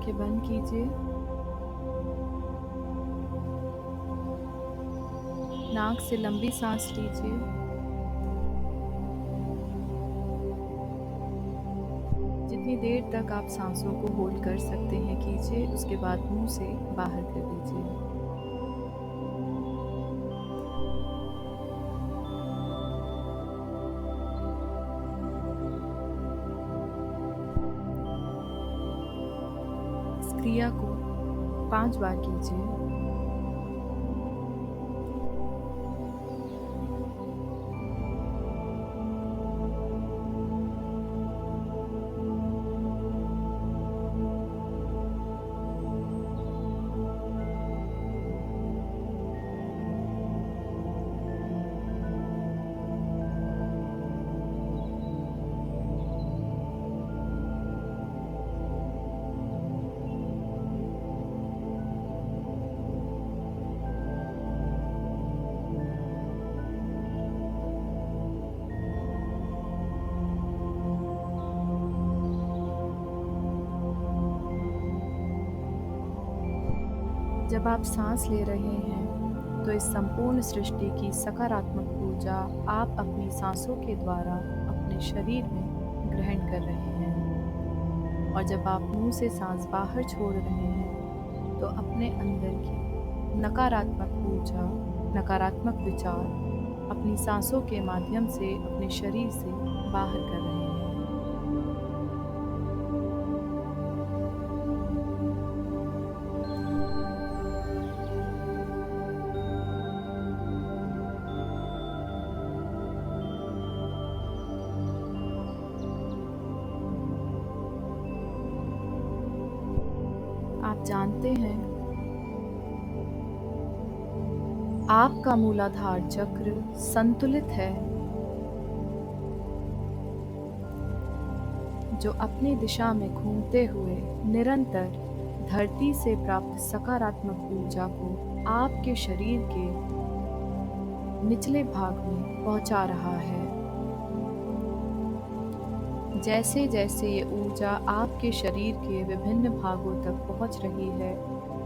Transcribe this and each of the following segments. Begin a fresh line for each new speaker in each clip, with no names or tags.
आंखें बंद कीजिए। नाक से लंबी सांस लीजिए। जितनी देर तक आप सांसों को होल्ड कर सकते हैं कीजिए, उसके बाद मुंह से बाहर कर दीजिए। इस क्रिया को 5 बार कीजिए। जब आप सांस ले रहे हैं तो इस संपूर्ण सृष्टि की सकारात्मक ऊर्जा आप अपनी सांसों के द्वारा अपने शरीर में ग्रहण कर रहे हैं। और जब आप मुंह से सांस बाहर छोड़ रहे हैं तो अपने अंदर की नकारात्मक ऊर्जा, नकारात्मक विचार अपनी सांसों के माध्यम से अपने शरीर से बाहर कर रहे हैं। आप जानते हैं, आपका मूलाधार चक्र संतुलित है, जो अपनी दिशा में घूमते हुए निरंतर धरती से प्राप्त सकारात्मक ऊर्जा को आपके शरीर के निचले भाग में पहुंचा रहा है। जैसे जैसे ये ऊर्जा आपके शरीर के विभिन्न भागों तक पहुंच रही है,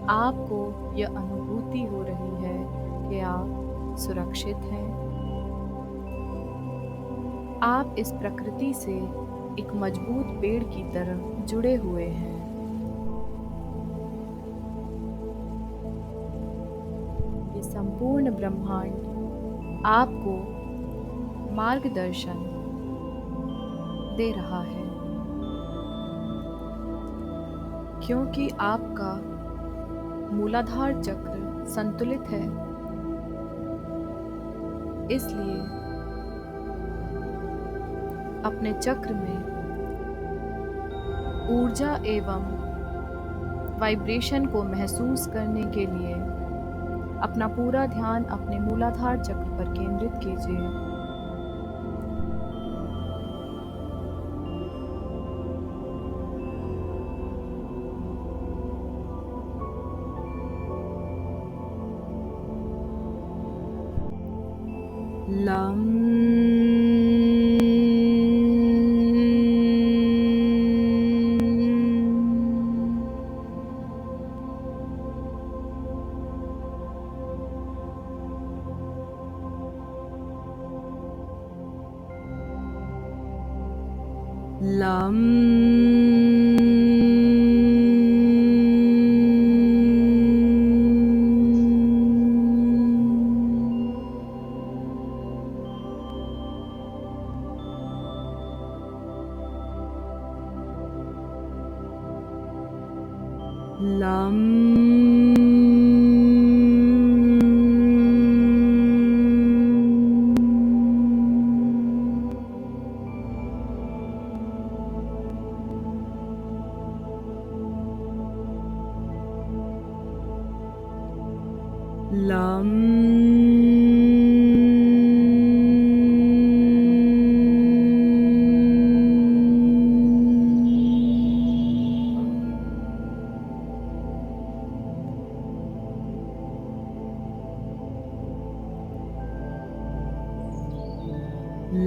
आपको यह अनुभूति हो रही है कि आप सुरक्षित हैं। आप इस प्रकृति से एक मजबूत पेड़ की तरह जुड़े हुए हैं। ये संपूर्ण ब्रह्मांड आपको मार्गदर्शन दे रहा है, क्योंकि आपका मूलाधार चक्र संतुलित है। इसलिए अपने चक्र में ऊर्जा एवं वाइब्रेशन को महसूस करने के लिए अपना पूरा ध्यान अपने मूलाधार चक्र पर केंद्रित कीजिए। Lump lump lump lump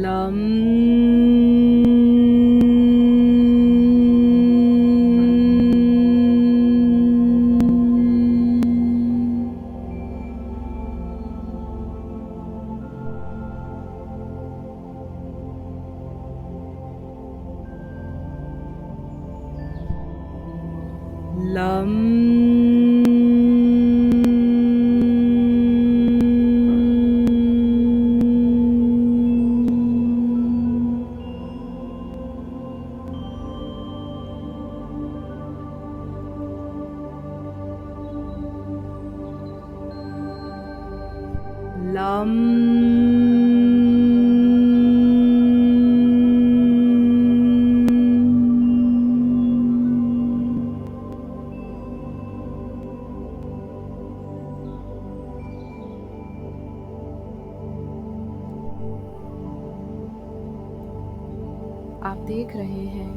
lump लं आप देख रहे हैं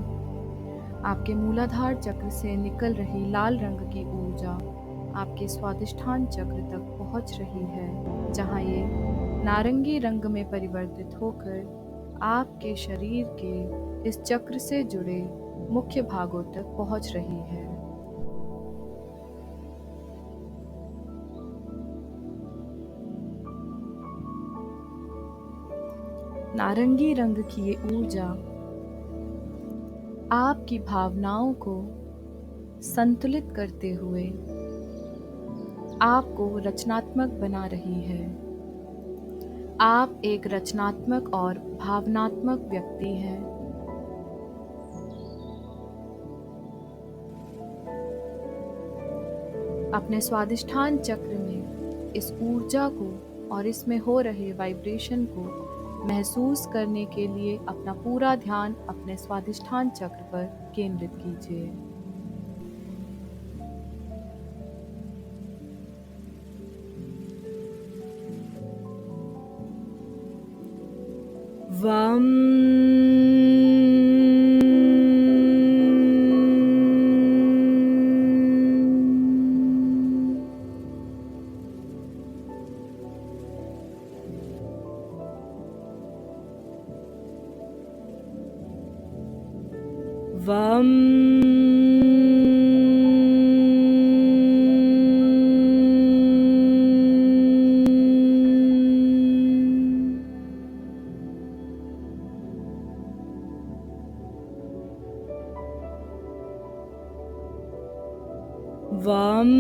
आपके मूलाधार चक्र से निकल रही लाल रंग की ऊर्जा आपके स्वादिष्ठान चक्र तक पहुंच रही है, जहां ये नारंगी रंग में परिवर्तित होकर आपके शरीर के इस चक्र से जुड़े मुख्य भागों तक पहुंच रही है। नारंगी रंग की ये ऊर्जा आपकी भावनाओं को संतुलित करते हुए आपको रचनात्मक बना रही है। आप एक रचनात्मक और भावनात्मक व्यक्ति हैं। अपने स्वादिष्ठान चक्र में इस ऊर्जा को और इसमें हो रहे वाइब्रेशन को महसूस करने के लिए अपना पूरा ध्यान अपने स्वादिष्ठान चक्र पर केंद्रित कीजिए। वम वम वम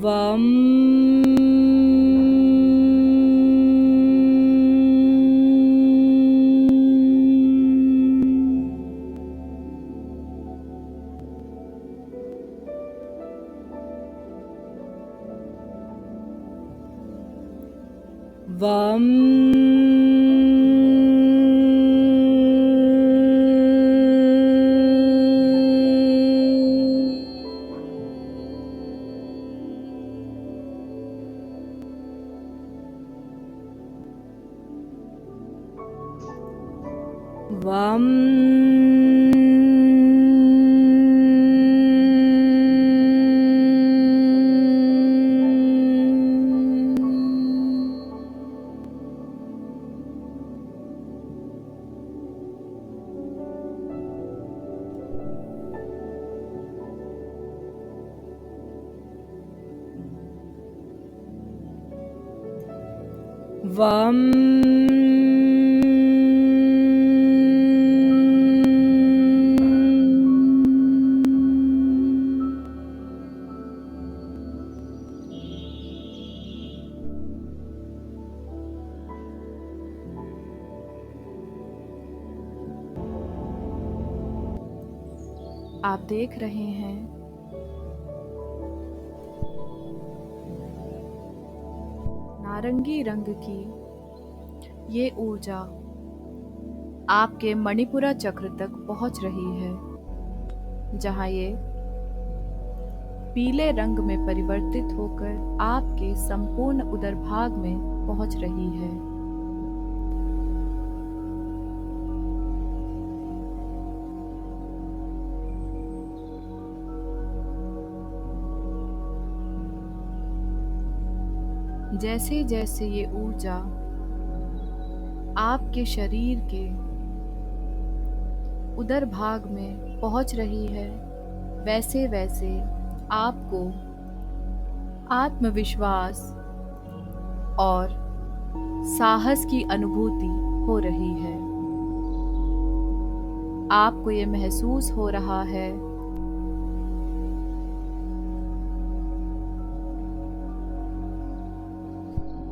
वम वम वम वम आप देख रहे हैं नारंगी रंग की ये ऊर्जा आपके मणिपुरा चक्र तक पहुंच रही है, जहां ये पीले रंग में परिवर्तित होकर आपके संपूर्ण उदर भाग में पहुंच रही है। जैसे जैसे ये ऊर्जा आपके शरीर के उदर भाग में पहुंच रही है, वैसे वैसे आपको आत्मविश्वास और साहस की अनुभूति हो रही है। आपको ये महसूस हो रहा है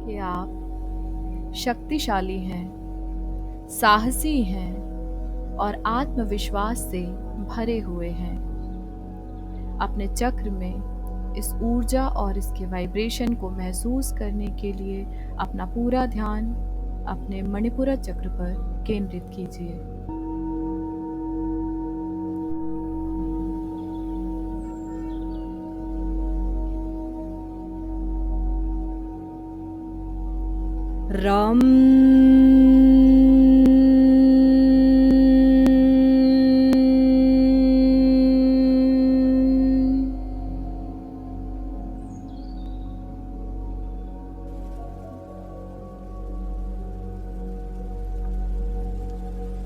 कि आप शक्तिशाली हैं, साहसी हैं और आत्मविश्वास से भरे हुए हैं। अपने चक्र में इस ऊर्जा और इसके वाइब्रेशन को महसूस करने के लिए अपना पूरा ध्यान अपने मणिपुरा चक्र पर केंद्रित कीजिए।
राम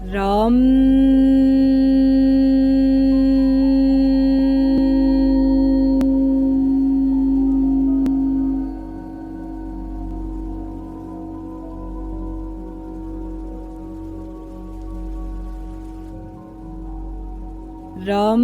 राम राम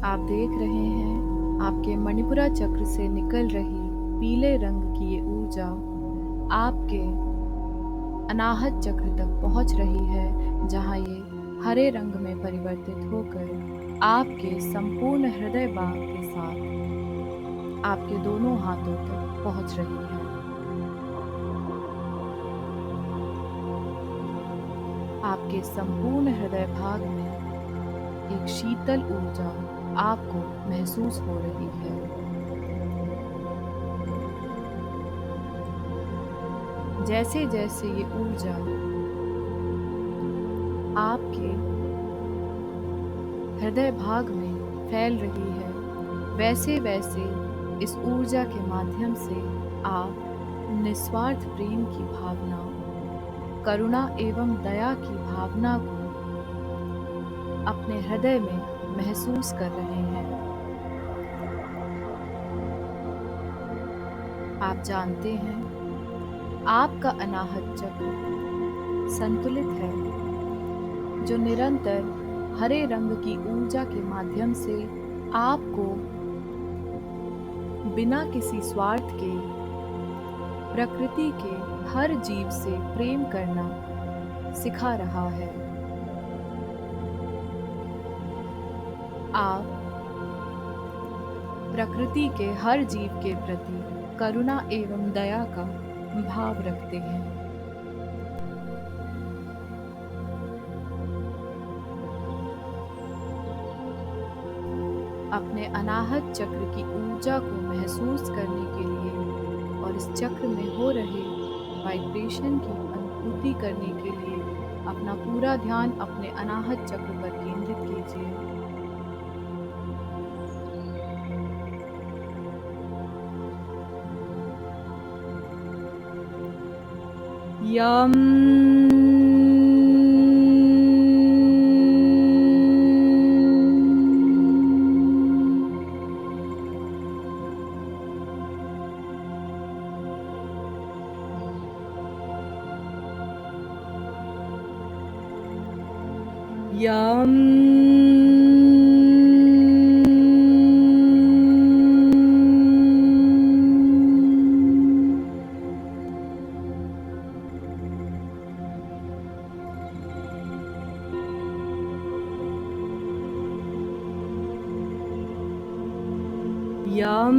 आप देख रहे हैं आपके मणिपुरा चक्र से निकल रही पीले रंग की ये ऊर्जा आपके अनाहत चक्र तक पहुंच रही है, जहां ये हरे रंग में परिवर्तित होकर आपके संपूर्ण हृदय भाग के साथ आपके दोनों हाथों तक पहुंच रही है। आपके संपूर्ण हृदय भाग में एक शीतल ऊर्जा आपको महसूस हो रही है। जैसे जैसे ये ऊर्जा आपके हृदय भाग में फैल रही है, वैसे वैसे इस ऊर्जा के माध्यम से आप निस्वार्थ प्रेम की भावना, करुणा एवं दया की भावना को अपने हृदय में महसूस कर रहे हैं। आप जानते हैं आपका अनाहत चक्र संतुलित है, जो निरंतर हरे रंग की ऊर्जा के माध्यम से आपको बिना किसी स्वार्थ के प्रकृति के हर जीव से प्रेम करना सिखा रहा है। आप प्रकृति के हर जीव के प्रति करुणा एवं दया का भाव रखते हैं। अपने अनाहत चक्र की ऊर्जा को महसूस करने के लिए और इस चक्र में हो रहे वाइब्रेशन की अनुभूति करने के लिए अपना पूरा ध्यान अपने अनाहत चक्र पर केंद्रित कीजिए।
यम यम यम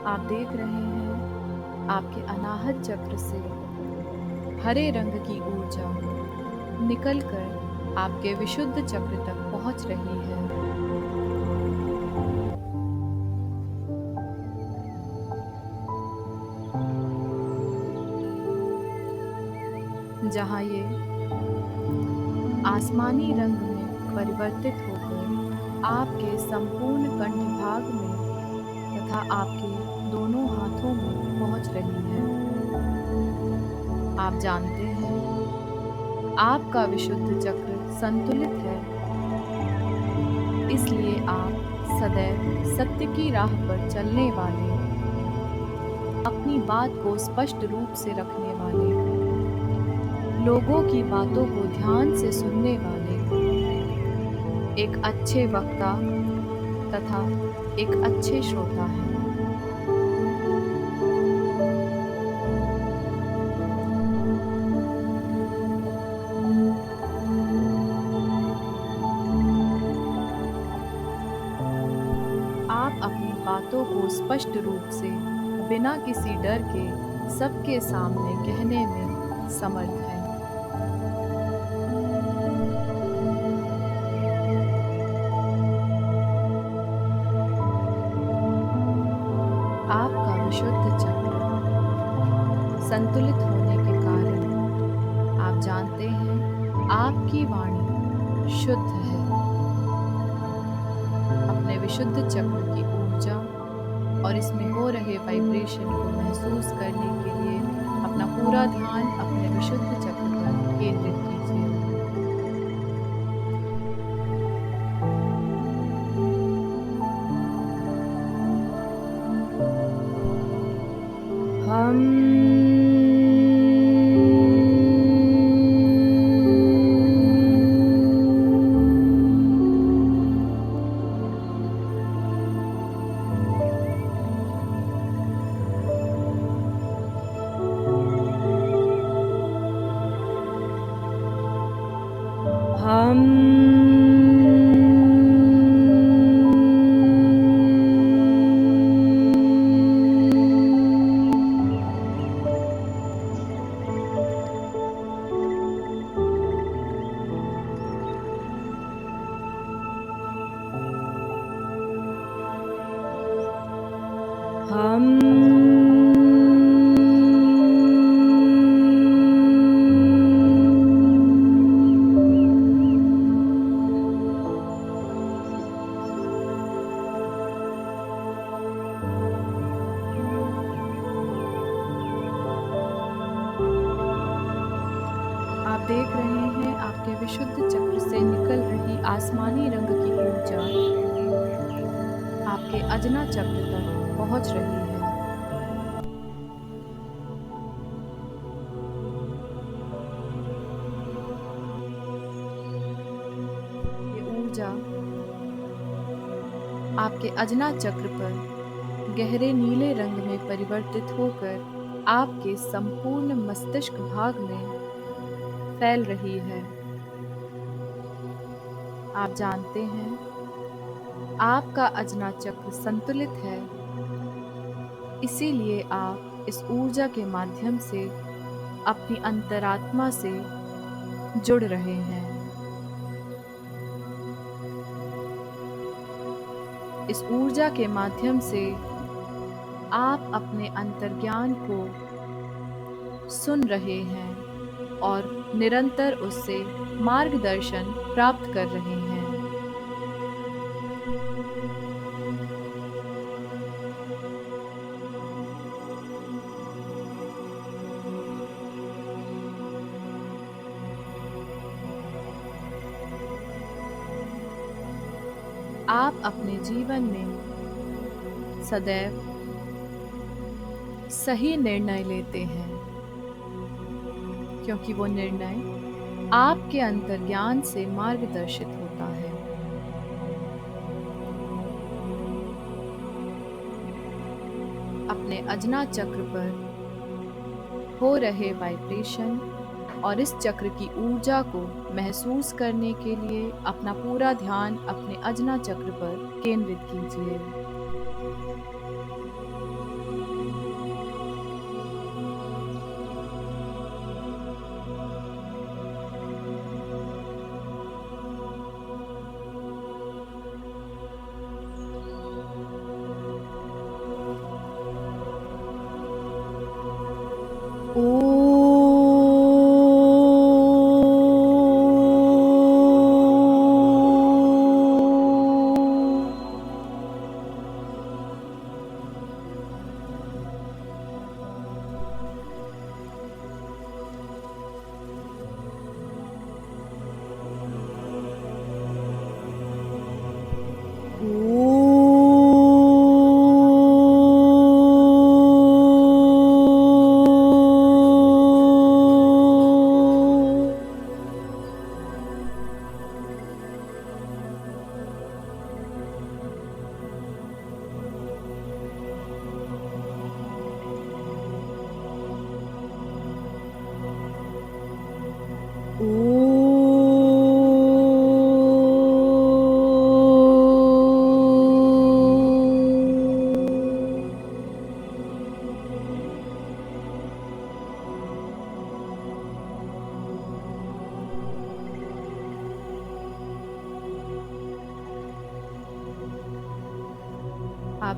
आप देख रहे हैं आपके अनाहत चक्र से हरे रंग की ऊर्जा निकलकर आपके विशुद्ध चक्र तक पहुंच रही है। जहाँ ये आसमानी रंग में परिवर्तित होकर आपके संपूर्ण कंठ भाग में तथा आपके दोनों हाथों में पहुंच रही है। आप जानते हैं, आपका विशुद्ध चक्र संतुलित है, इसलिए आप सदैव सत्य की राह पर चलने वाले, अपनी बात को स्पष्ट रूप से रखने वाले, लोगों की बातों को ध्यान से सुनने वाले, एक अच्छे वक्ता तथा एक अच्छे श्रोता हैं। आप अपनी बातों को स्पष्ट रूप से बिना किसी डर के सबके सामने कहने में समर्थ हैं। आपका विशुद्ध चक्र संतुलित होने के कारण आप जानते हैं, आपकी वाणी शुद्ध है। अपने विशुद्ध चक्र की ऊर्जा और इसमें हो रहे वाइब्रेशन को महसूस करने के लिए अपना पूरा ध्यान अपने विशुद्ध चक्र पर केंद्रित कीजिए। आप देख रहे हैं, आपके विशुद्ध चक्र से निकल रही आसमानी रंग की ऊर्जा आपके अजना चक्र तक पहुंच रही है। ये ऊर्जा आपके अजना चक्र पर गहरे नीले रंग में परिवर्तित होकर आपके संपूर्ण मस्तिष्क भाग में फैल रही है। आप जानते हैं, आपका अजना चक्र संतुलित है, इसीलिए आप इस ऊर्जा के माध्यम से अपनी अंतरात्मा से जुड़ रहे हैं। इस ऊर्जा के माध्यम से आप अपने अंतर्ज्ञान को सुन रहे हैं और निरंतर उससे मार्गदर्शन प्राप्त कर रहे हैं। आप अपने जीवन में सदैव सही निर्णय लेते हैं, क्योंकि वो निर्णय आपके अंतर्ज्ञान से मार्गदर्शित होता है। अपने अजना चक्र पर हो रहे वाइब्रेशन और इस चक्र की ऊर्जा को महसूस करने के लिए अपना पूरा ध्यान अपने अजना चक्र पर केंद्रित कीजिए।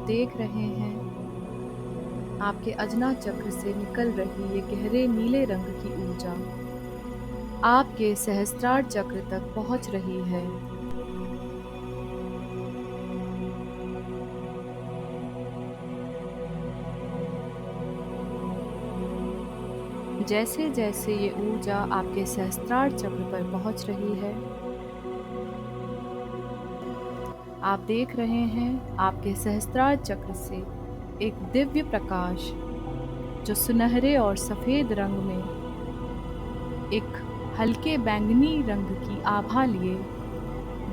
देख रहे हैं आपके अजना चक्र से निकल रही ये गहरे नीले रंग की ऊर्जा आपके सहस्त्रार चक्र तक पहुंच रही है। जैसे जैसे ये ऊर्जा आपके सहस्त्रार चक्र पर पहुंच रही है, आप देख रहे हैं आपके सहस्त्रार चक्र से एक दिव्य प्रकाश जो सुनहरे और सफेद रंग में एक हल्के बैंगनी रंग की आभा लिए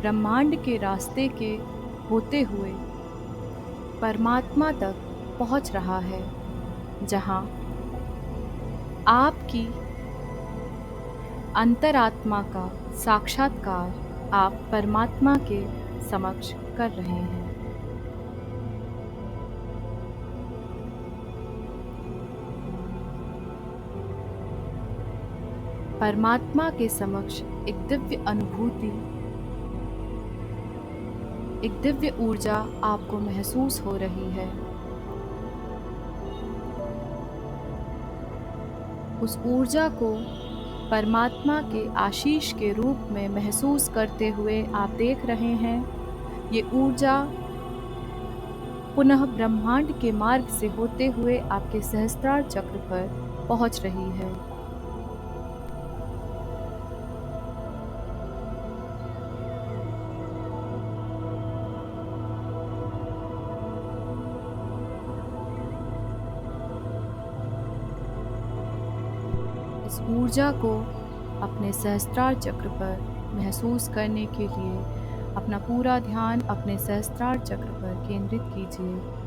ब्रह्मांड के रास्ते के होते हुए परमात्मा तक पहुंच रहा है, जहां आपकी अंतरात्मा का साक्षात्कार आप परमात्मा के समक्ष कर रहे हैं। परमात्मा के समक्ष एक दिव्य अनुभूति, एक दिव्य ऊर्जा आपको महसूस हो रही है। उस ऊर्जा को परमात्मा के आशीष के रूप में महसूस करते हुए आप देख रहे हैं ये ऊर्जा पुनः ब्रह्मांड के मार्ग से होते हुए आपके सहस्त्रार चक्र पर पहुंच रही है। इस ऊर्जा को अपने सहस्त्रार चक्र पर महसूस करने के लिए अपना पूरा ध्यान अपने सहस्त्रार चक्र पर केंद्रित कीजिए।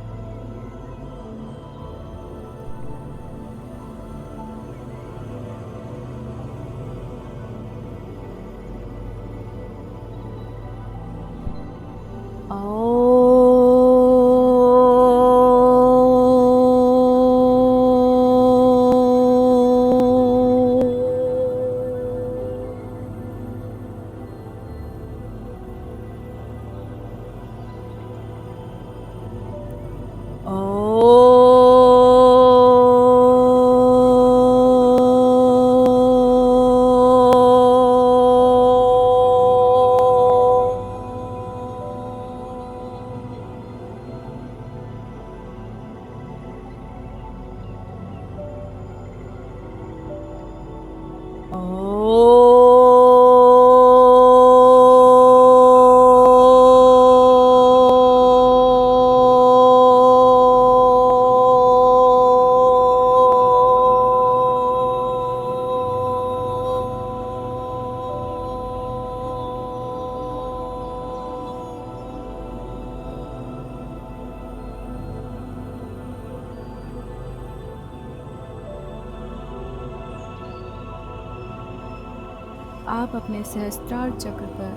आप अपने सहस्त्रार चक्र पर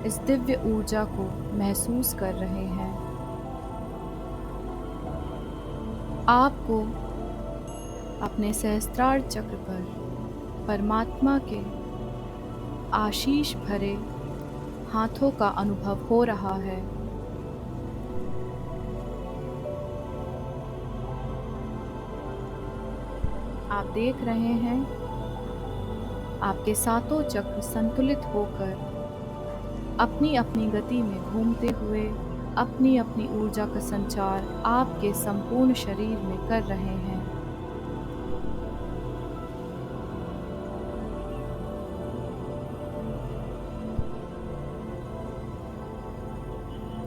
इस दिव्य ऊर्जा को महसूस कर रहे हैं। आपको अपने सहस्त्रार चक्र पर परमात्मा के आशीष भरे हाथों का अनुभव हो रहा है। आप देख रहे हैं आपके सातों चक्र संतुलित होकर अपनी अपनी गति में घूमते हुए अपनी अपनी ऊर्जा का संचार आपके संपूर्ण शरीर में कर रहे हैं।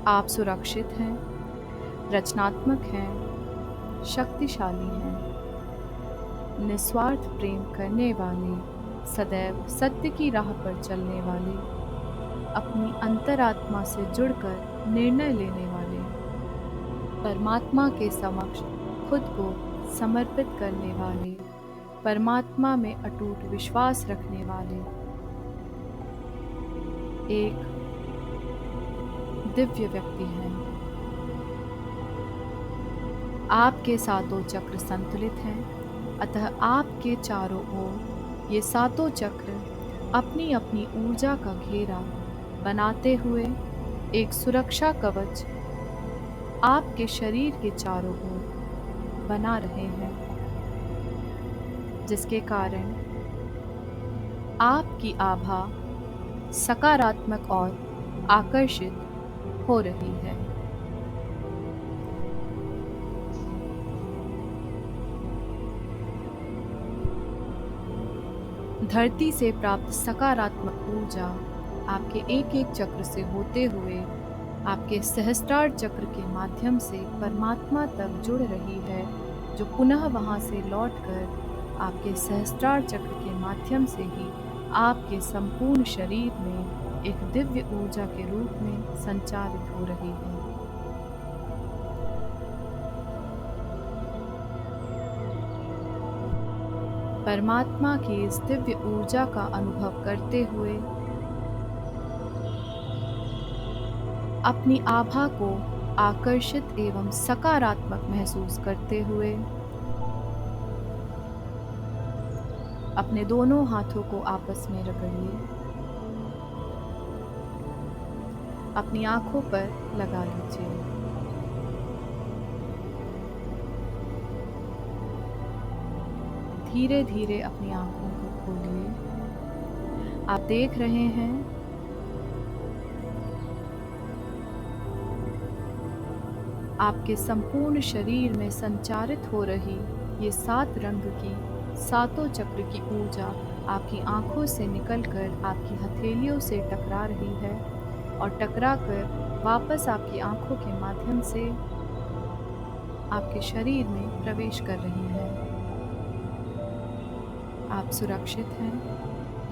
आप सुरक्षित हैं, रचनात्मक हैं, शक्तिशाली हैं, निस्वार्थ प्रेम करने वाले, सदैव सत्य की राह पर चलने वाले, अपनी अंतरात्मा से जुड़कर निर्णय लेने वाले, परमात्मा के समक्ष खुद को समर्पित करने वाले, परमात्मा में अटूट विश्वास रखने वाले एक दिव्य व्यक्ति हैं। आपके सातों चक्र संतुलित हैं, अतः आपके चारों ओर ये सातों चक्र अपनी अपनी ऊर्जा का घेरा बनाते हुए एक सुरक्षा कवच आपके शरीर के चारों ओर बना रहे हैं, जिसके कारण आपकी आभा सकारात्मक और आकर्षित हो रही है। धरती से प्राप्त सकारात्मक ऊर्जा आपके एक एक चक्र से होते हुए आपके सहस्त्रार चक्र के माध्यम से परमात्मा तक जुड़ रही है, जो पुनः वहां से लौटकर आपके सहस्त्रार चक्र के माध्यम से ही आपके संपूर्ण शरीर में एक दिव्य ऊर्जा के रूप में संचारित हो रही है। परमात्मा की इस दिव्य ऊर्जा का अनुभव करते हुए अपनी आभा को आकर्षित एवं सकारात्मक महसूस करते हुए अपने दोनों हाथों को आपस में रगड़िए, अपनी आंखों पर लगा लीजिए। धीरे धीरे अपनी आंखों को खोलिए। आप देख रहे हैं आपके संपूर्ण शरीर में संचारित हो रही ये 7 रंग की 7 चक्र की ऊर्जा आपकी आंखों से निकलकर आपकी हथेलियों से टकरा रही है और टकरा कर वापस आपकी आंखों के माध्यम से आपके शरीर में प्रवेश कर रही है। आप सुरक्षित हैं,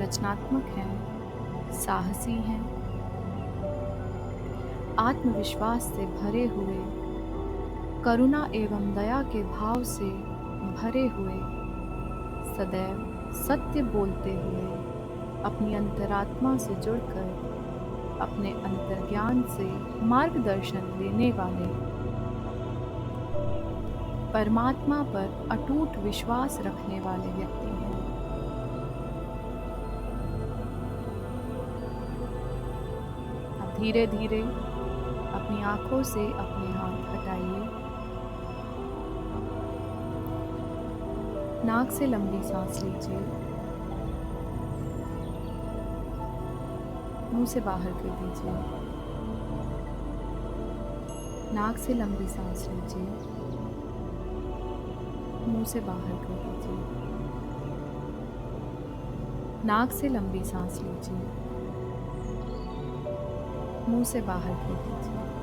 रचनात्मक हैं, साहसी हैं, आत्मविश्वास से भरे हुए, करुणा एवं दया के भाव से भरे हुए, सदैव सत्य बोलते हुए, अपनी अंतरात्मा से जुड़कर अपने अंतर्ज्ञान से मार्गदर्शन लेने वाले, परमात्मा पर अटूट विश्वास रखने वाले व्यक्ति हैं। अब धीरे धीरे अपनी आंखों से अपने हाथ हटाइए। नाक से लंबी सांस लीजिए, मुंह से बाहर कर दीजिए। नाक से लंबी सांस लीजिए, मुंह से बाहर कर दीजिए। नाक से लंबी सांस लीजिए, मुंह से बाहर कर दीजिए।